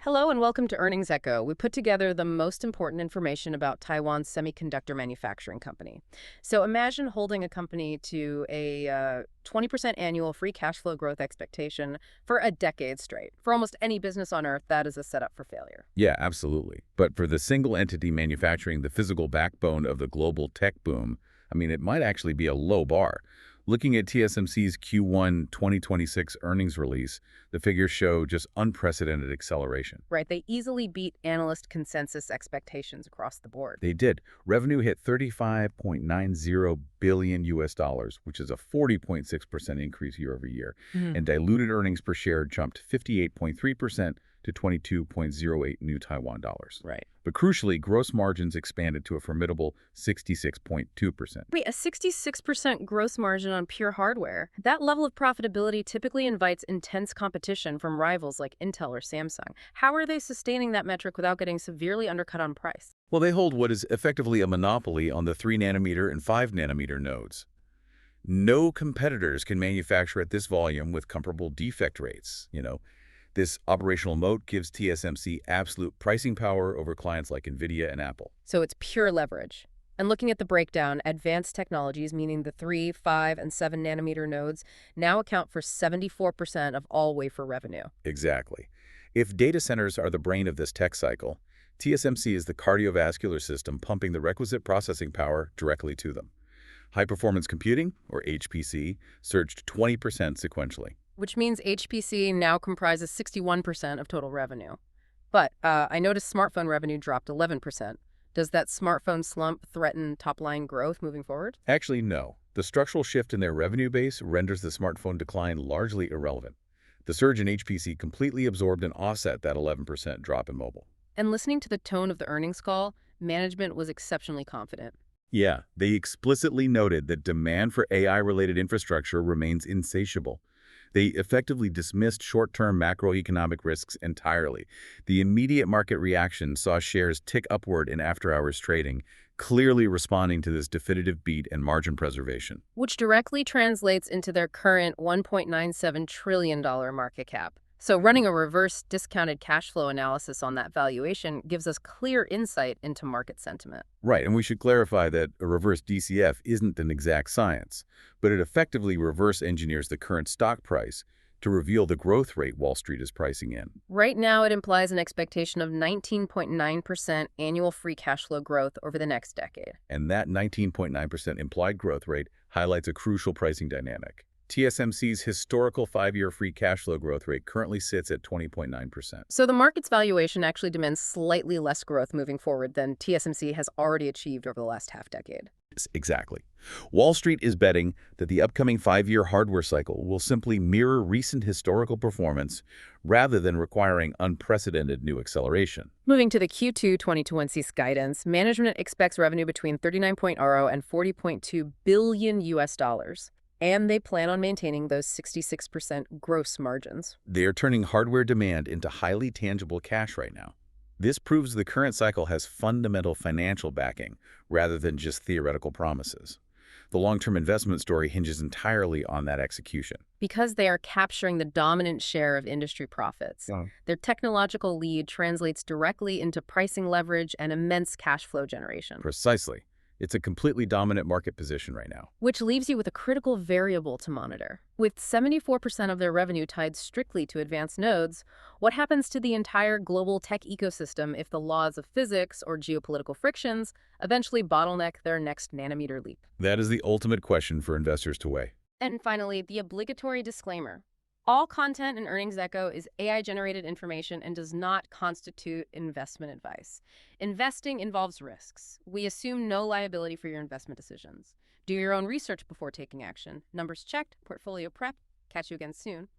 Hello and welcome to Earnings Echo. We put together the most important information about Taiwan's semiconductor manufacturing company. So imagine holding a company to a 20% annual free cash flow growth expectation for a decade straight. For almost any business on Earth, that is a setup for failure. Yeah, absolutely. But for the single entity manufacturing the physical backbone of the global tech boom, it might actually be a low bar. Looking at TSMC's Q1 2026 earnings release, the figures show just unprecedented acceleration. Right? They easily beat analyst consensus expectations across the board. They did. Revenue hit 35.90 billion US dollars, which is a 40.6% increase year over year, and diluted earnings per share jumped 58.3% to 22.08 new Taiwan dollars. Right. But crucially, gross margins expanded to a formidable 66.2%. Wait, a 66% gross margin on pure hardware. That level of profitability typically invites intense competition from rivals like Intel or Samsung. How are they sustaining that metric without getting severely undercut on price? Well, they hold what is effectively a monopoly on the 3-nanometer and 5-nanometer nodes. No competitors can manufacture at this volume with comparable defect rates. This operational moat gives TSMC absolute pricing power over clients like NVIDIA and Apple. So it's pure leverage. And looking at the breakdown, advanced technologies, meaning the 3, 5, and 7 nanometer nodes, now account for 74% of all wafer revenue. Exactly. If data centers are the brain of this tech cycle, TSMC is the cardiovascular system pumping the requisite processing power directly to them. High-performance computing, or HPC, surged 20% sequentially. Which means HPC now comprises 61% of total revenue. But I noticed smartphone revenue dropped 11%. Does that smartphone slump threaten top-line growth moving forward? Actually, no. The structural shift in their revenue base renders the smartphone decline largely irrelevant. The surge in HPC completely absorbed and offset that 11% drop in mobile. And listening to the tone of the earnings call, management was exceptionally confident. Yeah, they explicitly noted that demand for AI-related infrastructure remains insatiable. They effectively dismissed short-term macroeconomic risks entirely. The immediate market reaction saw shares tick upward in after-hours trading, clearly responding to this definitive beat and margin preservation. Which directly translates into their current $1.97 trillion market cap. So running a reverse discounted cash flow analysis on that valuation gives us clear insight into market sentiment. Right, and we should clarify that a reverse DCF isn't an exact science, but it effectively reverse engineers the current stock price to reveal the growth rate Wall Street is pricing in. Right now, it implies an expectation of 19.9% annual free cash flow growth over the next decade. And that 19.9% implied growth rate highlights a crucial pricing dynamic. TSMC's historical 5-year free cash flow growth rate currently sits at 20.9%. So the market's valuation actually demands slightly less growth moving forward than TSMC has already achieved over the last half-decade. Exactly. Wall Street is betting that the upcoming 5-year hardware cycle will simply mirror recent historical performance rather than requiring unprecedented new acceleration. Moving to the Q2 2026 guidance, management expects revenue between 39.0 and 40.2 billion US dollars. And they plan on maintaining those 66% gross margins. They are turning hardware demand into highly tangible cash right now. This proves the current cycle has fundamental financial backing rather than just theoretical promises. The long-term investment story hinges entirely on that execution. Because they are capturing the dominant share of industry profits, their technological lead translates directly into pricing leverage and immense cash flow generation. Precisely. It's a completely dominant market position right now. Which leaves you with a critical variable to monitor. With 74% of their revenue tied strictly to advanced nodes, what happens to the entire global tech ecosystem if the laws of physics or geopolitical frictions eventually bottleneck their next nanometer leap? That is the ultimate question for investors to weigh. And finally, the obligatory disclaimer. All content in Earnings Echo is AI-generated information and does not constitute investment advice. Investing involves risks. We assume no liability for your investment decisions. Do your own research before taking action. Numbers checked, portfolio prep. Catch you again soon.